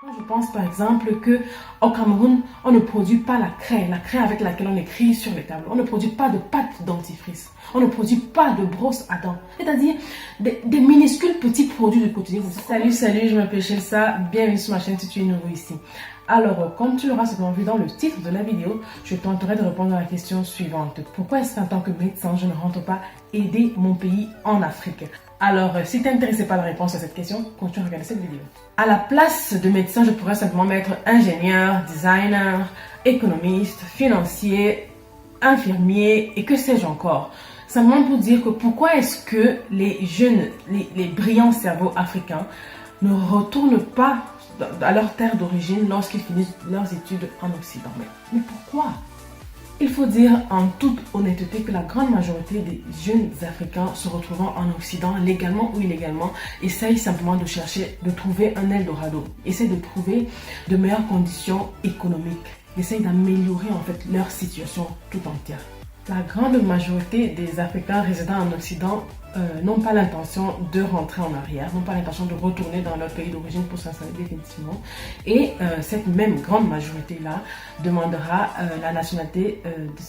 Moi, je pense par exemple qu'au Cameroun, on ne produit pas la craie avec laquelle on écrit sur les tableaux. On ne produit pas de pâte dentifrice. On ne produit pas de brosse à dents. C'est-à-dire des minuscules petits produits du quotidien. Salut, je m'appelle Chelsea. Bienvenue sur ma chaîne si tu es nouveau ici. Alors, comme tu l'auras certainement vu dans le titre de la vidéo, je tenterai de répondre à la question suivante. Pourquoi est-ce qu'en tant que médecin, je ne rentre pas aider mon pays en Afrique? Alors, si tu es intéressé par la réponse à cette question, continue à regarder cette vidéo. À la place de médecin, je pourrais simplement mettre ingénieur, designer, économiste, financier, infirmier et que sais-je encore. Simplement pour dire que pourquoi est-ce que les jeunes, les brillants cerveaux africains ne retournent pas à leur terre d'origine lorsqu'ils finissent leurs études en Occident. Mais pourquoi? Il faut dire en toute honnêteté que la grande majorité des jeunes Africains se retrouvant en Occident, légalement ou illégalement, essayent simplement de chercher, de trouver un Eldorado, essayent de trouver de meilleures conditions économiques, essayent d'améliorer en fait leur situation tout entière. La grande majorité des Africains résidant en Occident n'ont pas l'intention de rentrer en arrière, n'ont pas l'intention de retourner dans leur pays d'origine pour s'installer définitivement. Et cette même grande majorité-là demandera la nationalité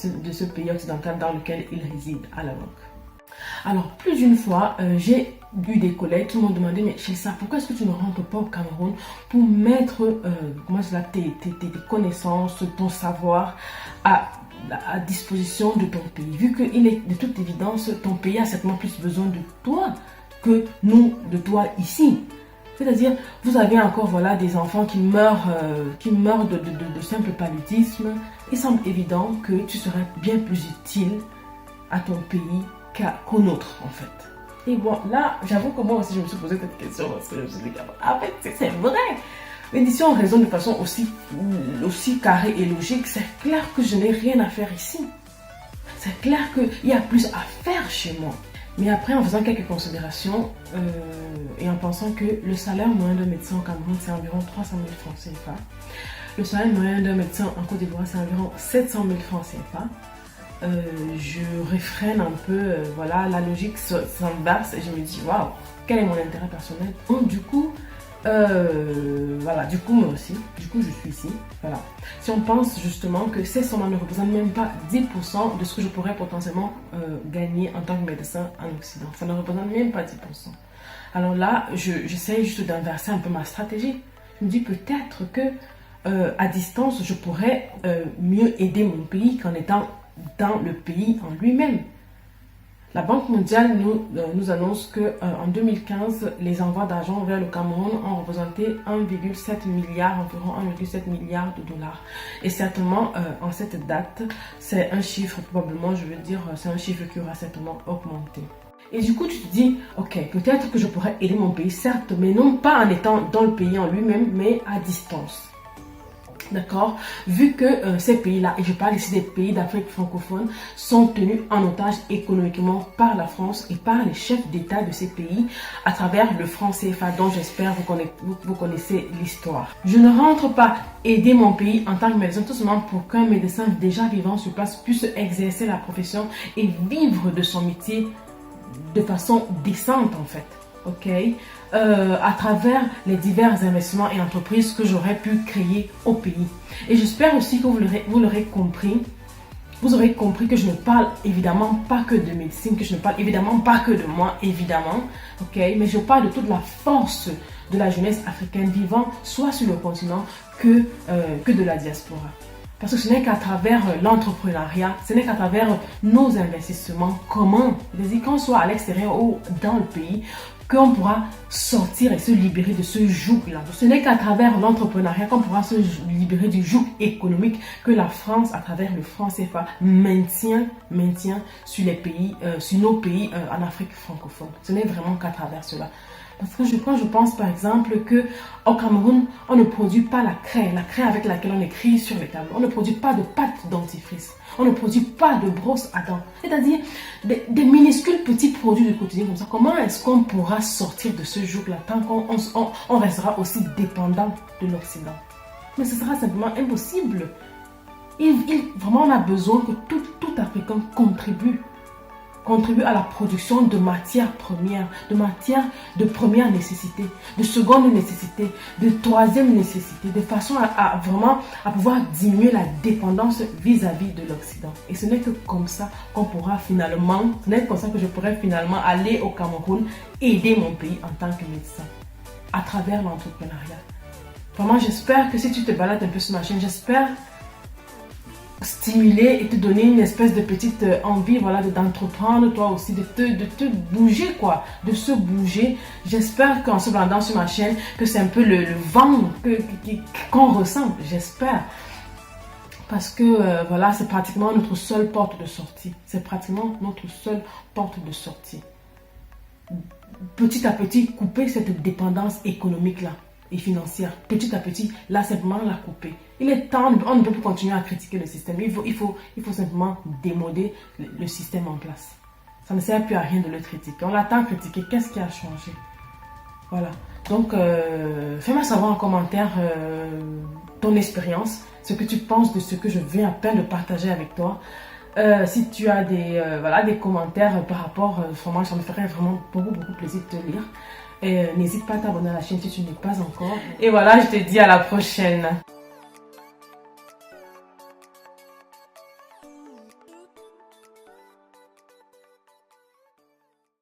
de ce pays occidental dans lequel ils résident à la longue. Alors, plus d'une fois, j'ai eu des collègues qui m'ont demandé, mais Chelsea, pourquoi est-ce que tu ne rentres pas au Cameroun pour mettre tes connaissances, ton savoir à disposition de ton pays, vu qu'il est de toute évidence, ton pays a certainement plus besoin de toi que nous de toi ici. C'est-à-dire, vous avez encore des enfants qui meurent de simple paludisme. Il semble évident que tu serais bien plus utile à ton pays qu'au nôtre, en fait. Et bon, là, j'avoue que moi aussi, je me suis posé cette question parce que je me suis dit, en fait, c'est vrai. Mais si on raisonne de façon aussi carrée et logique, c'est clair que je n'ai rien à faire ici. C'est clair qu'il y a plus à faire chez moi. Mais après, en faisant quelques considérations et en pensant que le salaire moyen d'un médecin au Cameroun, c'est environ 300 000 francs CFA. Le salaire moyen d'un médecin en Côte d'Ivoire, c'est environ 700 000 francs CFA. Je réfrène un peu, la logique s'inverse et je me dis, waouh, quel est mon intérêt personnel? Donc, du coup, moi aussi, je suis ici, voilà. Si on pense justement que ces sommes ne représentent même pas 10% de ce que je pourrais potentiellement gagner en tant que médecin en Occident, ça ne représente même pas 10%. Alors là, j'essaie juste d'inverser un peu ma stratégie. Je me dis peut-être que à distance, je pourrais mieux aider mon pays qu'en étant dans le pays en lui-même. La Banque mondiale nous annonce qu'en 2015, les envois d'argent vers le Cameroun ont représenté 1,7 milliard, environ 1,7 milliard de dollars. Et certainement, en cette date, c'est un chiffre, probablement, c'est un chiffre qui aura certainement augmenté. Et du coup, tu te dis, ok, peut-être que je pourrais aider mon pays, certes, mais non pas en étant dans le pays en lui-même, mais à distance. D'accord? Vu que ces pays-là, et je parle ici des pays d'Afrique francophone, sont tenus en otage économiquement par la France et par les chefs d'État de ces pays à travers le franc CFA dont j'espère vous connaissez l'histoire. Je ne rentre pas aider mon pays en tant que médecin tout simplement pour qu'un médecin déjà vivant sur place puisse exercer la profession et vivre de son métier de façon décente en fait. Ok, à travers les divers investissements et entreprises que j'aurais pu créer au pays. Et j'espère aussi que vous l'aurez compris. Vous aurez compris que je ne parle évidemment pas que de médecine, que je ne parle évidemment pas que de moi, évidemment. Ok, mais je parle de toute la force de la jeunesse africaine vivant soit sur le continent que de la diaspora. Parce que ce n'est qu'à travers l'entrepreneuriat, ce n'est qu'à travers nos investissements communs, qu'on soit à l'extérieur ou dans le pays, qu'on pourra sortir et se libérer de ce joug-là. Ce n'est qu'à travers l'entrepreneuriat qu'on pourra se libérer du joug économique que la France, à travers le franc CFA, maintient sur nos pays en Afrique francophone. Ce n'est vraiment qu'à travers cela. Parce que je pense par exemple qu'au Cameroun, on ne produit pas la craie avec laquelle on écrit sur les tableaux. On ne produit pas de pâte dentifrice. On ne produit pas de brosse à dents. C'est-à-dire des minuscules petits produits du quotidien comme ça. Comment est-ce qu'on pourra sortir de ce joug-là tant qu'on restera aussi dépendant de l'Occident? Mais ce sera simplement impossible. Vraiment, on a besoin que tout Africain contribue contribue à la production de matières premières, de première nécessité, de seconde nécessité, de troisième nécessité, de façon à vraiment à pouvoir diminuer la dépendance vis-à-vis de l'Occident. Et ce n'est que comme ça qu'on pourra finalement, ce n'est que comme ça que je pourrais finalement aller au Cameroun, aider mon pays en tant que médecin, à travers l'entrepreneuriat. Vraiment, j'espère que si tu te balades un peu sur ma chaîne, j'espère stimuler et te donner une espèce de petite envie, voilà, d'entreprendre toi aussi, de te bouger, quoi, de se bouger. J'espère qu'en se baladant sur ma chaîne, que c'est un peu le vent qu'on ressent, j'espère. Parce que voilà, c'est pratiquement notre seule porte de sortie. C'est pratiquement notre seule porte de sortie. Petit à petit, couper cette dépendance économique-là et financière. Petit à petit, là, simplement la couper. Il est temps, on ne peut plus continuer à critiquer le système. Il faut simplement démoder le système en place. Ça ne sert plus à rien de le critiquer. On l'attend critiquer. Qu'est-ce qui a changé? Voilà. Donc, fais-moi savoir en commentaire ton expérience, ce que tu penses de ce que je viens à peine de partager avec toi. Si tu as des commentaires par rapport, vraiment, ça me ferait vraiment beaucoup plaisir de te lire. Et n'hésite pas à t'abonner à la chaîne si tu n'es pas encore. Et voilà, je te dis à la prochaine.